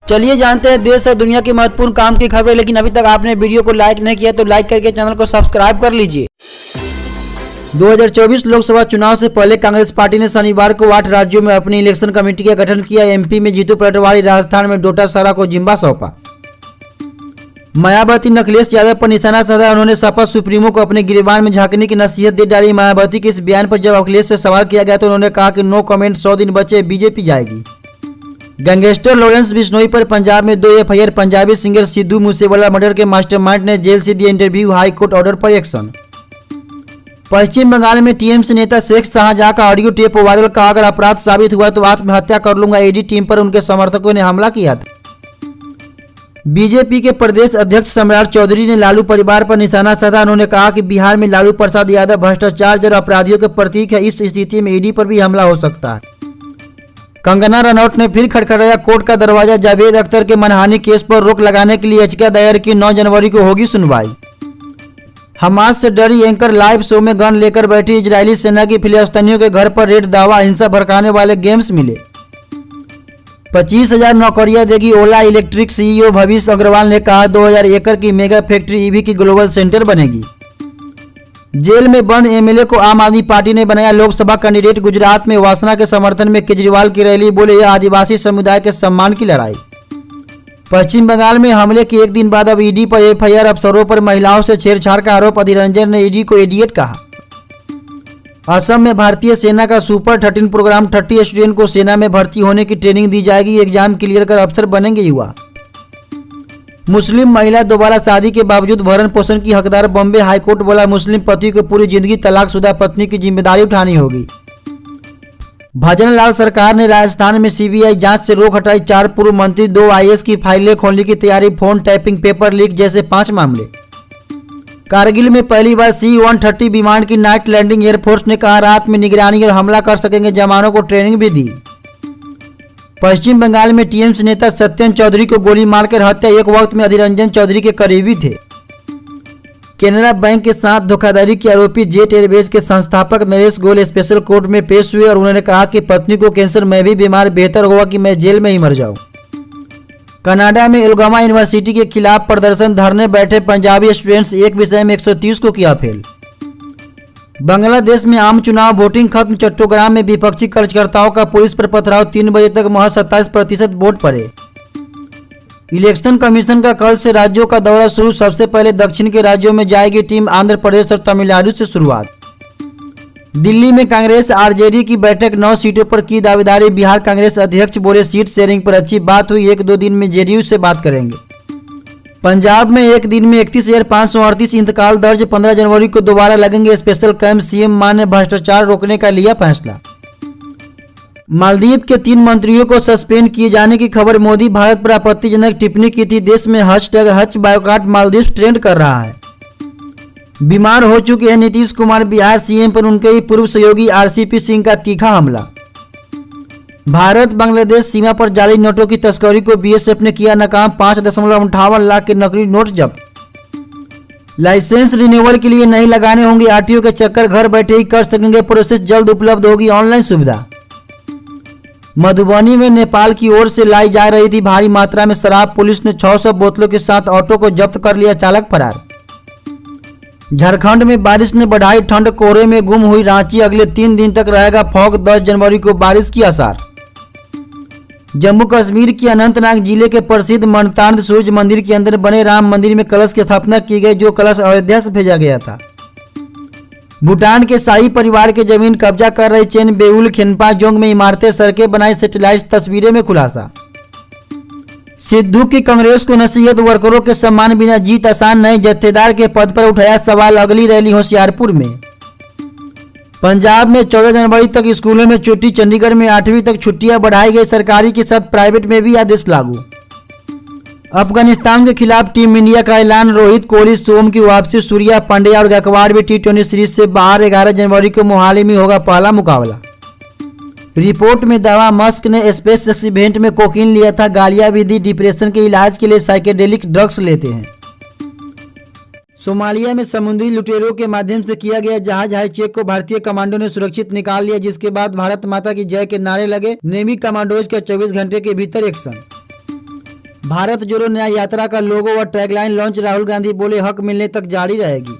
चलिए जानते हैं देश और दुनिया की महत्वपूर्ण काम की खबरें। लेकिन अभी तक आपने वीडियो को लाइक नहीं किया तो लाइक करके चैनल को सब्सक्राइब कर लीजिए। 2024 लोकसभा चुनाव से पहले कांग्रेस पार्टी ने शनिवार को 8 राज्यों में अपनी इलेक्शन कमेटी का गठन किया। एमपी में जीतू पटवारी, राजस्थान में डोटासरा को जिम्मा सौंपा। मायावती ने अखिलेश यादव पर निशाना साधा। उन्होंने सपा सुप्रीमो को अपने गिरबान में झांकने की नसीहत दे डाली। मायावती के इस बयान पर जब अखिलेश से सवाल किया गया तो उन्होंने कहा कि नो कमेंट, 100 दिन बचे, बीजेपी जाएगी। गैंगस्टर लॉरेंस बिश्नोई पर पंजाब में 2 FIR. Punjabi singer Sidhu Moosewala murder के मास्टरमाइंड ने जेल से दिया इंटरव्यू। हाई कोर्ट ऑर्डर पर एक्शन। पश्चिम बंगाल में टीएमसी नेता शेख शाहजहां का ऑडियो टेप वायरल। कहा अगर अपराध साबित हुआ तो आत्महत्या कर लूंगा। ईडी टीम पर उनके समर्थकों ने हमला किया था। बीजेपी के प्रदेश अध्यक्ष सम्राट चौधरी ने लालू परिवार पर निशाना साधा। उन्होंने कहा कि बिहार में लालू प्रसाद यादव भ्रष्टाचार और अपराधियों के प्रतीक है। इस स्थिति में ईडी पर भी हमला हो सकता है। कंगना रनौत ने फिर खटखटाया कोर्ट का दरवाजा। जावेद अख्तर के मानहानि केस पर रोक लगाने के लिए याचिका दायर की। 9 जनवरी को होगी सुनवाई। हमास से डरी एंकर लाइव शो में गन लेकर बैठी। इजरायली सेना की फिलिस्तीनियों के घर पर रेड। दावा हिंसा भड़काने वाले गेम्स मिले। 25,000 नौकरियां देगी ओला इलेक्ट्रिक। सीईओ भविष्य अग्रवाल ने कहा 2000 एकड़ की मेगा फैक्ट्री ईवी की ग्लोबल सेंटर बनेगी। जेल में बंद एमएलए को आम आदमी पार्टी ने बनाया लोकसभा कैंडिडेट। गुजरात में वासना के समर्थन में केजरीवाल की रैली। बोले यह आदिवासी समुदाय के सम्मान की लड़ाई। पश्चिम बंगाल में हमले के एक दिन बाद अब ईडी पर एफआईआर। अफसरों पर महिलाओं से छेड़छाड़ का आरोप। अधीर रंजन ने ईडी को इडियट कहा। असम में भारतीय सेना का सुपर 13 प्रोग्राम। 30 स्टूडेंट को सेना में भर्ती होने की ट्रेनिंग दी जाएगी। एग्जाम क्लियर कर अफसर बनेंगे युवा। मुस्लिम महिला दोबारा शादी के बावजूद भरण पोषण की हकदार। बॉम्बे हाईकोर्ट बोला मुस्लिम पति को पूरी जिंदगी तलाकशुदा पत्नी की जिम्मेदारी उठानी होगी। भजन लाल सरकार ने राजस्थान में सीबीआई जांच से रोक हटाई। 4 पूर्व मंत्री, 2 आईएएस की फाइलें खोलने की तैयारी। फोन टैपिंग, पेपर लीक जैसे 5 मामले। कारगिल में पहली बार C-130 विमान की नाइट लैंडिंग। एयरफोर्स ने कहा रात में निगरानी और हमला कर सकेंगे। जवानों को ट्रेनिंग भी दी। पश्चिम बंगाल में टीएमसी नेता सत्यन चौधरी को गोली मारकर हत्या। एक वक्त में अधीर रंजन चौधरी के करीबी थे। केनरा बैंक के साथ धोखाधड़ी के आरोपी जेट एयरवेज के संस्थापक नरेश गोयल स्पेशल कोर्ट में पेश हुए और उन्होंने कहा कि पत्नी को कैंसर, मैं भी बीमार, बेहतर होगा कि मैं जेल में ही मर जाऊं। कनाडा में एल्गामा यूनिवर्सिटी के खिलाफ प्रदर्शन। धरने बैठे पंजाबी स्टूडेंट्स। एक विषय में 130 को किया फेल। बांग्लादेश में आम चुनाव, वोटिंग खत्म। चट्टोग्राम में विपक्षी कार्यकर्ताओं का पुलिस पर पथराव। 3 बजे तक महज 27% वोट पड़े। इलेक्शन कमीशन का कल से राज्यों का दौरा शुरू। सबसे पहले दक्षिण के राज्यों में जाएगी टीम। आंध्र प्रदेश और तमिलनाडु से शुरुआत। दिल्ली में कांग्रेस आरजेडी की बैठक। 9 सीटों पर की दावेदारी। बिहार कांग्रेस अध्यक्ष बोले सीट शेयरिंग पर अच्छी बात हुई। 1-2 दिन में जेडीयू से बात करेंगे। पंजाब में एक दिन में 31,538 इंतकाल दर्ज। 15 जनवरी को दोबारा लगेंगे स्पेशल कैंप। सीएम मान ने भ्रष्टाचार रोकने का लिया फैसला। मालदीव के 3 मंत्रियों को सस्पेंड किए जाने की खबर। मोदी भारत पर आपत्तिजनक टिप्पणी की थी। देश में #हज बायकॉट मालदीव ट्रेंड कर रहा है। बीमार हो चुके हैं नीतीश कुमार। बिहार सीएम पर उनके ही पूर्व सहयोगी आरसीपी सिंह का तीखा हमला। भारत बांग्लादेश सीमा पर जाली नोटों की तस्करी को बीएसएफ ने किया नाकाम। 5.58 लाख के नकली नोट जब्त। लाइसेंस रिन्यूअल के लिए नहीं लगाने होंगे आरटीओ के चक्कर। घर बैठे ही कर सकेंगे प्रोसेस। जल्द उपलब्ध होगी ऑनलाइन सुविधा। मधुबनी में नेपाल की ओर से लाई जा रही थी भारी मात्रा में शराब। पुलिस ने 600 बोतलों के साथ ऑटो को जब्त कर लिया। चालक फरार। झारखंड में बारिश ने बढ़ाई ठंड। कोहरे में गुम हुई रांची। अगले 3 दिन तक रहेगा फॉग। 10 जनवरी को बारिश की आसार। जम्मू कश्मीर के अनंतनाग जिले के प्रसिद्ध मणितार्थ सूर्य मंदिर के अंदर बने राम मंदिर में कलश की स्थापना की गई, जो कलश अयोध्या से भेजा गया था। भूटान के शाही परिवार के जमीन कब्जा कर रही चेन बेउल खेनपा जोंग में इमारतें, सड़कें बनाई। सैटेलाइट तस्वीरें में खुलासा। सिद्धू की कांग्रेस को नसीहत। वर्करों के सम्मान बिना जीत आसान नहीं। जत्थेदार के पद पर उठाया सवाल। अगली रैली होशियारपुर में। पंजाब में 14 जनवरी तक स्कूलों में छुट्टी। चंडीगढ़ में 8वीं तक छुट्टियां बढ़ाई गई। सरकारी के साथ प्राइवेट में भी आदेश लागू। अफगानिस्तान के खिलाफ टीम इंडिया का ऐलान। रोहित, कोहली, सोम की वापसी। सूर्या, पांड्या और गायकवाड़ भी T20 सीरीज से बाहर। 11 जनवरी को मोहाली में होगा पहला मुकाबला। रिपोर्ट में दावा मस्क ने स्पेसएक्स इवेंट में कोकीन लिया था। गालियां भी दी। डिप्रेशन के इलाज के लिए साइकेडेलिक ड्रग्स लेते हैं। सोमालिया में समुद्री लुटेरों के माध्यम से किया गया जहाज हाईचेक को भारतीय कमांडो ने सुरक्षित निकाल लिया, जिसके बाद भारत माता की जय के नारे लगे। नेवी कमांडोज का 24 घंटे के भीतर एक्शन। भारत जोड़ो न्याय यात्रा का लोगो व टैगलाइन लॉन्च, राहुल गांधी बोले हक मिलने तक जारी रहेगी।